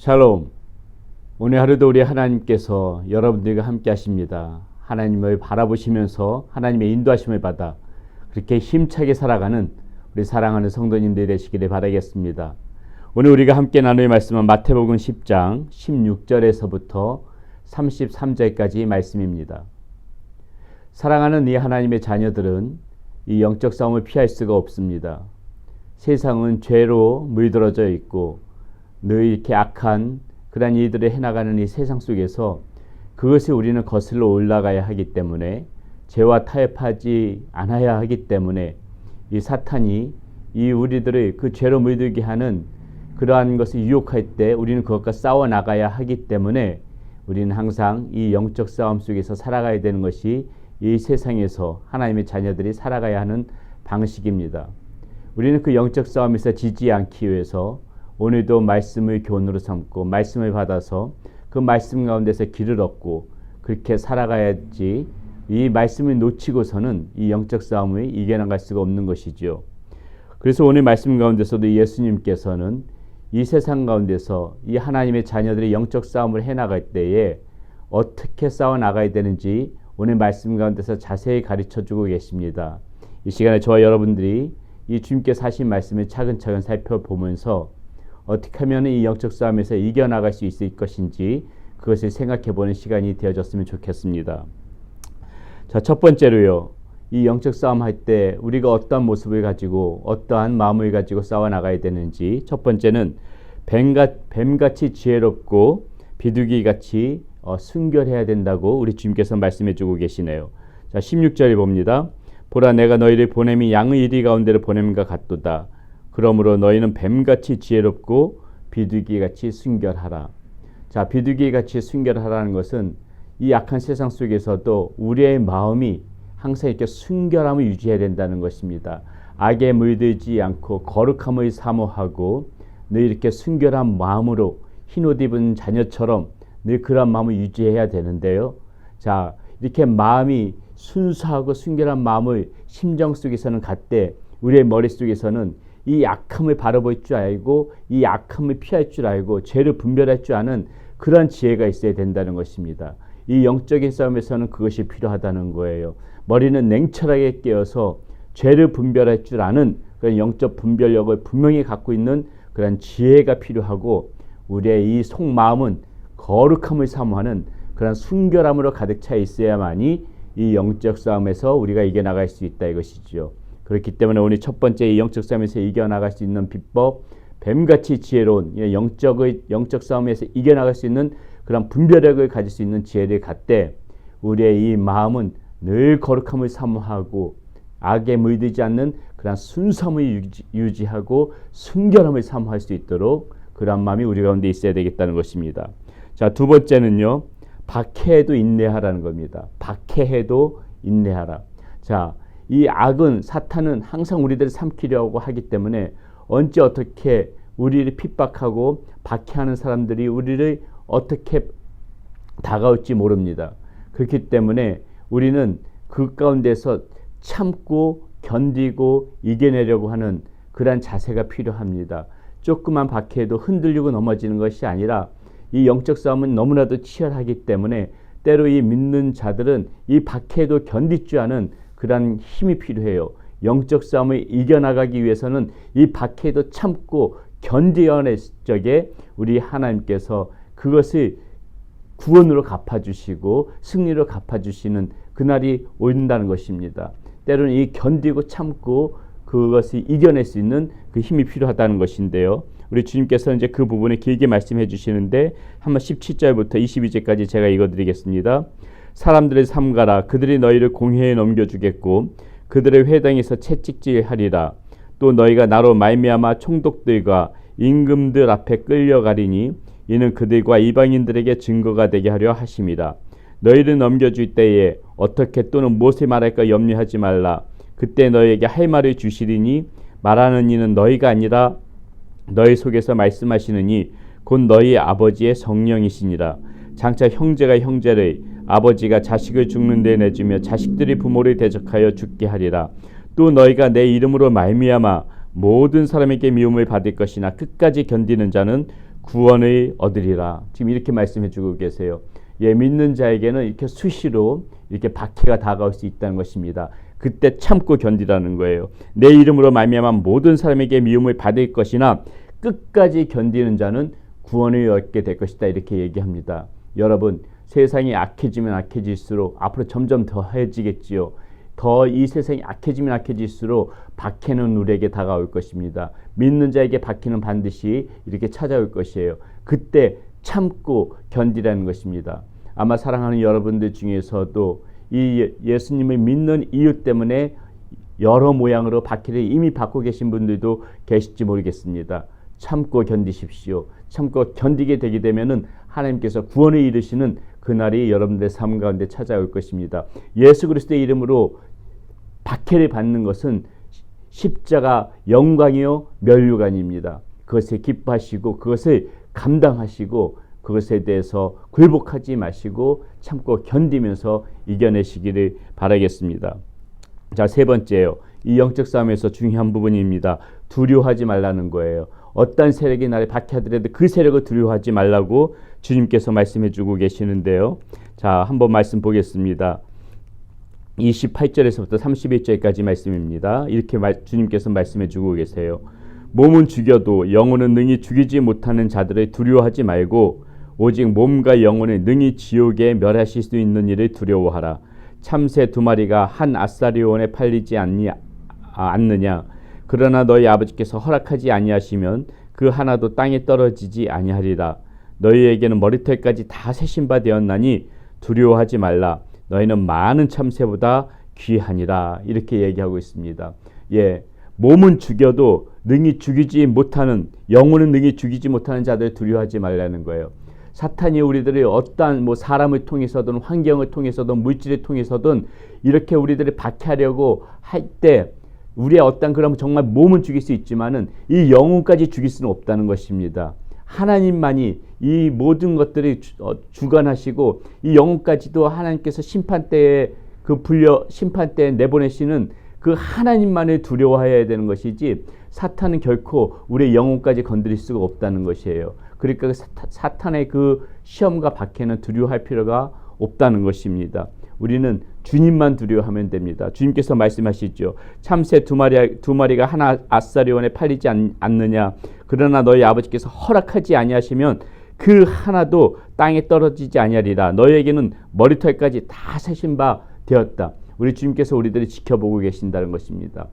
샬롬. 오늘 하루도 우리 하나님께서 여러분들과 함께 하십니다. 하나님을 바라보시면서 하나님의 인도하심을 받아 그렇게 힘차게 살아가는 우리 사랑하는 성도님들이 되시기를 바라겠습니다. 오늘 우리가 함께 나눌 말씀은 마태복음 10장 16절에서부터 33절까지 말씀입니다. 사랑하는 이 하나님의 자녀들은 이 영적 싸움을 피할 수가 없습니다. 세상은 죄로 물들어져 있고 늘 이렇게 악한 그런 일들을 해나가는 이 세상 속에서 그것을 우리는 거슬러 올라가야 하기 때문에 죄와 타협하지 않아야 하기 때문에 이 사탄이 이 우리들을 그 죄로 물들게 하는 그러한 것을 유혹할 때 우리는 그것과 싸워 나가야 하기 때문에 우리는 항상 이 영적 싸움 속에서 살아가야 되는 것이 이 세상에서 하나님의 자녀들이 살아가야 하는 방식입니다. 우리는 그 영적 싸움에서 지지 않기 위해서 오늘도 말씀을 교훈으로 삼고 말씀을 받아서 그 말씀 가운데서 길을 얻고 그렇게 살아가야지 이 말씀을 놓치고서는 이 영적 싸움을 이겨나갈 수가 없는 것이죠. 그래서 오늘 말씀 가운데서도 예수님께서는 이 세상 가운데서 이 하나님의 자녀들이 영적 싸움을 해나갈 때에 어떻게 싸워 나가야 되는지 오늘 말씀 가운데서 자세히 가르쳐주고 계십니다. 이 시간에 저와 여러분들이 이 주님께서 하신 말씀을 차근차근 살펴보면서 어떻게 하면 이 영적 싸움에서 이겨나갈 수 있을 것인지 그것을 생각해보는 시간이 되어졌으면 좋겠습니다. 자, 첫 번째로요. 이 영적 싸움 할 때 우리가 어떠한 모습을 가지고 어떠한 마음을 가지고 싸워 나가야 되는지 첫 번째는 뱀같이 지혜롭고 비둘기같이 순결해야 된다고 우리 주님께서 말씀해 주고 계시네요. 자, 16절에 봅니다. 보라, 내가 너희를 보냄이 양의 이리 가운데를 보냄과 같도다. 그러므로 너희는 뱀같이 지혜롭고 비둘기같이 순결하라. 자, 비둘기같이 순결하라는 것은 이 악한 세상 속에서도 우리의 마음이 항상 이렇게 순결함을 유지해야 된다는 것입니다. 악에 물들지 않고 거룩함을 사모하고 늘 이렇게 순결한 마음으로 흰옷 입은 자녀처럼 늘 그런 마음을 유지해야 되는데요. 자, 이렇게 마음이 순수하고 순결한 마음을 심정 속에서는 갖되 우리의 머릿속에서는 이 악함을 바라볼 줄 알고 이 악함을 피할 줄 알고 죄를 분별할 줄 아는 그런 지혜가 있어야 된다는 것입니다. 이 영적인 싸움에서는 그것이 필요하다는 거예요. 머리는 냉철하게 깨어서 죄를 분별할 줄 아는 그런 영적 분별력을 분명히 갖고 있는 그런 지혜가 필요하고 우리의 이 속마음은 거룩함을 사모하는 그런 순결함으로 가득 차 있어야만이 이 영적 싸움에서 우리가 이겨나갈 수 있다 이것이죠. 그렇기 때문에 오늘 첫 번째 이 영적 싸움에서 이겨나갈 수 있는 비법, 뱀같이 지혜로운 영적 싸움에서 이겨나갈 수 있는 그런 분별력을 가질 수 있는 지혜를 갖되 우리의 이 마음은 늘 거룩함을 사모하고 악에 물들지 않는 그런 순수함을 유지하고 순결함을 사모할 수 있도록 그런 마음이 우리 가운데 있어야 되겠다는 것입니다. 자, 두 번째는요. 박해에도 인내하라는 겁니다. 박해에도 인내하라. 자, 이 악은 사탄은 항상 우리들을 삼키려고 하기 때문에 언제 어떻게 우리를 핍박하고 박해하는 사람들이 우리를 어떻게 다가올지 모릅니다. 그렇기 때문에 우리는 그 가운데서 참고 견디고 이겨내려고 하는 그러한 자세가 필요합니다. 조그만 박해에도 흔들리고 넘어지는 것이 아니라 이 영적 싸움은 너무나도 치열하기 때문에 때로 이 믿는 자들은 이 박해에도 견딜 줄 아는 그런 힘이 필요해요. 영적 싸움을 이겨나가기 위해서는 이 박해도 참고 견디어낼 적에 우리 하나님께서 그것을 구원으로 갚아주시고 승리로 갚아주시는 그날이 온다는 것입니다. 때로는 이 견디고 참고 그것을 이겨낼 수 있는 그 힘이 필요하다는 것인데요. 우리 주님께서 이제 그 부분을 길게 말씀해 주시는데 한번 17절부터 22절까지 제가 읽어드리겠습니다. 사람들을 삼가라. 그들이 너희를 공회에 넘겨주겠고 그들의 회당에서 채찍질하리라. 또 너희가 나로 말미암아 총독들과 임금들 앞에 끌려가리니 이는 그들과 이방인들에게 증거가 되게 하려 하심이라. 너희를 넘겨줄 때에 어떻게 또는 무엇을 말할까 염려하지 말라. 그때 너희에게 할 말을 주시리니 말하는 이는 너희가 아니라 너희 속에서 말씀하시느니 곧 너희 아버지의 성령이시니라. 장차 형제가 형제를 아버지가 자식을 죽는 데 내주며 자식들이 부모를 대적하여 죽게 하리라. 또 너희가 내 이름으로 말미암아 모든 사람에게 미움을 받을 것이나 끝까지 견디는 자는 구원을 얻으리라. 지금 이렇게 말씀해 주고 계세요. 예, 믿는 자에게는 이렇게 수시로 이렇게 박해가 다가올 수 있다는 것입니다. 그때 참고 견디라는 거예요. 내 이름으로 말미암아 모든 사람에게 미움을 받을 것이나 끝까지 견디는 자는 구원을 얻게 될 것이다. 이렇게 얘기합니다. 여러분, 세상이 악해지면 악해질수록 앞으로 점점 더해지겠지요. 더 이 세상이 악해지면 악해질수록 박해는 우리에게 다가올 것입니다. 믿는 자에게 박해는 반드시 이렇게 찾아올 것이에요. 그때 참고 견디라는 것입니다. 아마 사랑하는 여러분들 중에서도 이 예수님을 믿는 이유 때문에 여러 모양으로 박해를 이미 받고 계신 분들도 계실지 모르겠습니다. 참고 견디십시오. 참고 견디게 되게 되면은 하나님께서 구원을 이루시는 그날이 여러분들의 삶 가운데 찾아올 것입니다. 예수 그리스도의 이름으로 박해를 받는 것은 십자가 영광이요 면류관입니다. 그것에 기뻐하시고 그것을 감당하시고 그것에 대해서 굴복하지 마시고 참고 견디면서 이겨내시기를 바라겠습니다. 자, 세 번째요. 이 영적 싸움에서 중요한 부분입니다. 두려워하지 말라는 거예요. 어떤 세력이 나를 박해하더라도 그 세력을 두려워하지 말라고 주님께서 말씀해 주고 계시는데요. 자, 한번 말씀 보겠습니다. 28절에서부터 31절까지 말씀입니다. 이렇게 주님께서 말씀해 주고 계세요. 몸은 죽여도 영혼은 능히 죽이지 못하는 자들을 두려워하지 말고 오직 몸과 영혼을 능히 지옥에 멸하실 수 있는 일을 두려워하라. 참새 2마리가 한 아사리온에 팔리지 않느냐. 그러나 너희 아버지께서 허락하지 아니하시면 그 하나도 땅에 떨어지지 아니하리라. 너희에게는 머리털까지 다 세신 바 되었나니 두려워하지 말라. 너희는 많은 참새보다 귀하니라. 이렇게 얘기하고 있습니다. 예, 몸은 죽여도 능히 죽이지 못하는, 영혼은 능히 죽이지 못하는 자들 두려워하지 말라는 거예요. 사탄이 우리들을 어떠한 사람을 통해서든 환경을 통해서든 물질을 통해서든 이렇게 우리들을 박해하려고 할 때 우리의 어떤 그런 정말 몸은 죽일 수 있지만은 이 영혼까지 죽일 수는 없다는 것입니다. 하나님만이 이 모든 것들을 주관하시고 이 영혼까지도 하나님께서 심판대에 심판대에 내보내시는 그 하나님만을 두려워해야 되는 것이지 사탄은 결코 우리의 영혼까지 건드릴 수가 없다는 것이에요. 그러니까 사탄의 그 시험과 박해는 두려워할 필요가 없다는 것입니다. 우리는 주님만 두려워하면 됩니다. 주님께서 말씀하시죠. 참새 2마리가 하나 아사리온에 팔리지 않느냐. 그러나 너희 아버지께서 허락하지 아니하시면 그 하나도 땅에 떨어지지 아니하리라. 너희에게는 머리털까지 다 세신 바 되었다. 우리 주님께서 우리들을 지켜보고 계신다는 것입니다.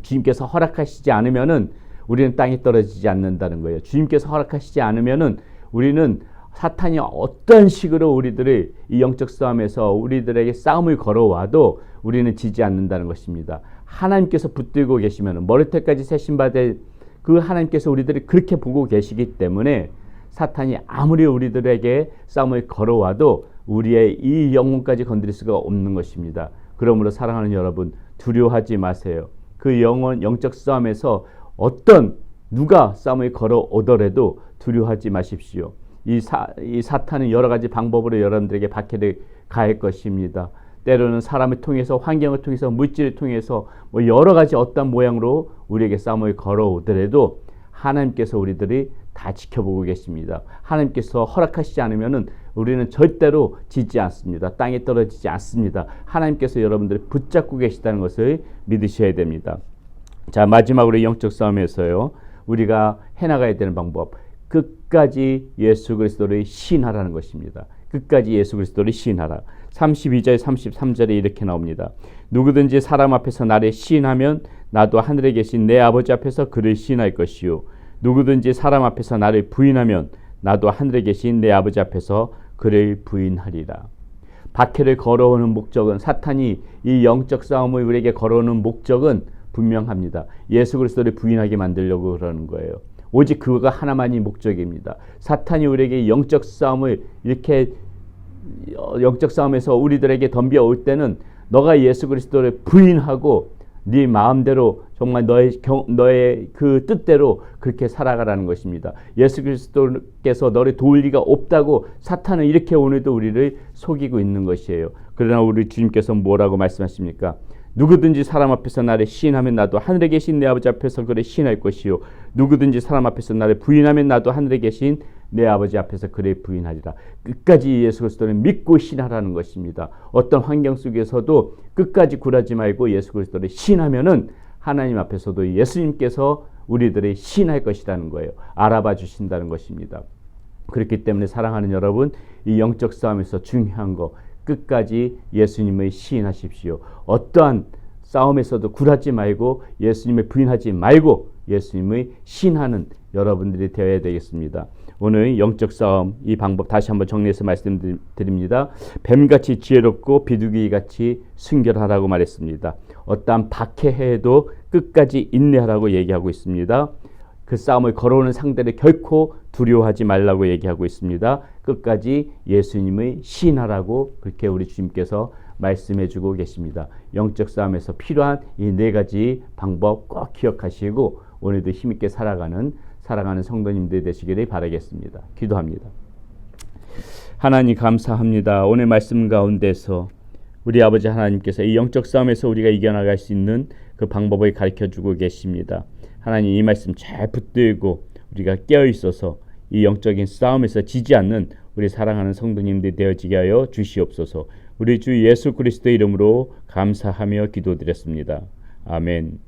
주님께서 허락하시지 않으면은 우리는 땅에 떨어지지 않는다는 거예요. 주님께서 허락하시지 않으면은 우리는 사탄이 어떤 식으로 우리들을 이 영적 싸움에서 우리들에게 싸움을 걸어와도 우리는 지지 않는다는 것입니다. 하나님께서 붙들고 계시면 머리털까지 세신 바 될 그 하나님께서 우리들을 그렇게 보고 계시기 때문에 사탄이 아무리 우리들에게 싸움을 걸어와도 우리의 이 영혼까지 건드릴 수가 없는 것입니다. 그러므로 사랑하는 여러분, 두려워하지 마세요. 그 영적 싸움에서 누가 싸움을 걸어오더라도 두려워하지 마십시오. 이 사탄은 여러 가지 방법으로 여러분들에게 박해를 가할 것입니다. 때로는 사람을 통해서, 환경을 통해서, 물질을 통해서 여러 가지 어떤 모양으로 우리에게 싸움을 걸어오더라도 하나님께서 우리들이 다 지켜보고 계십니다. 하나님께서 허락하시지 않으면 우리는 절대로 지지 않습니다. 땅에 떨어지지 않습니다. 하나님께서 여러분들을 붙잡고 계시다는 것을 믿으셔야 됩니다. 자, 마지막으로 영적 싸움에서요, 우리가 해나가야 되는 방법, 끝까지 예수 그리스도를 시인하라는 것입니다. 끝까지 예수 그리스도를 시인하라. 32절 33절에 이렇게 나옵니다. 누구든지 사람 앞에서 나를 시인하면 나도 하늘에 계신 내 아버지 앞에서 그를 시인할 것이요, 누구든지 사람 앞에서 나를 부인하면 나도 하늘에 계신 내 아버지 앞에서 그를 부인하리라. 박해를 걸어오는 목적은, 사탄이 이 영적 싸움을 우리에게 걸어오는 목적은 분명합니다. 예수 그리스도를 부인하게 만들려고 그러는 거예요. 오직 그가 하나만이 목적입니다. 사탄이 우리에게 영적 싸움에서 우리들에게 덤벼올 때는 너가 예수 그리스도를 부인하고 네 마음대로 정말 너의 그 뜻대로 그렇게 살아가라는 것입니다. 예수 그리스도께서 너를 도울 리가 없다고 사탄은 이렇게 오늘도 우리를 속이고 있는 것이에요. 그러나 우리 주님께서 뭐라고 말씀하십니까? 누구든지 사람 앞에서 나를 시인하면 나도 하늘에 계신 내 아버지 앞에서 그를 시인할 것이요 누구든지 사람 앞에서 나를 부인하면 나도 하늘에 계신 내 아버지 앞에서 그를 부인하리라. 끝까지 예수 그리스도를 믿고 신하라는 것입니다. 어떤 환경 속에서도 끝까지 굴하지 말고 예수 그리스도를 신하면은 하나님 앞에서도 예수님께서 우리들을 신할 것이라는 거예요. 알아봐 주신다는 것입니다. 그렇기 때문에 사랑하는 여러분, 이 영적 싸움에서 중요한 거 끝까지 예수님을 시인하십시오. 어떠한 싸움에서도 굴하지 말고 예수님을 부인하지 말고 예수님의 신하는 여러분들이 되어야 되겠습니다. 오늘 영적 싸움 이 방법 다시 한번 정리해서 말씀드립니다. 뱀같이 지혜롭고 비둘기같이 순결하라고 말했습니다. 어떠한 박해해도 끝까지 인내하라고 얘기하고 있습니다. 그 싸움을 걸어오는 상대를 결코 두려워하지 말라고 얘기하고 있습니다. 끝까지 예수님의 시인하라고 그렇게 우리 주님께서 말씀해 주고 계십니다. 영적 싸움에서 필요한 이 네 가지 방법 꼭 기억하시고 오늘도 힘있게 살아가는 사랑하는 성도님들 되시기를 바라겠습니다. 기도합니다. 하나님 감사합니다. 오늘 말씀 가운데서 우리 아버지 하나님께서 이 영적 싸움에서 우리가 이겨나갈 수 있는 그 방법을 가르쳐주고 계십니다. 하나님 이 말씀 잘 붙들고 우리가 깨어있어서 이 영적인 싸움에서 지지 않는 우리 사랑하는 성도님들이 되어지게 하여 주시옵소서. 우리 주 예수 그리스도의 이름으로 감사하며 기도드렸습니다. 아멘.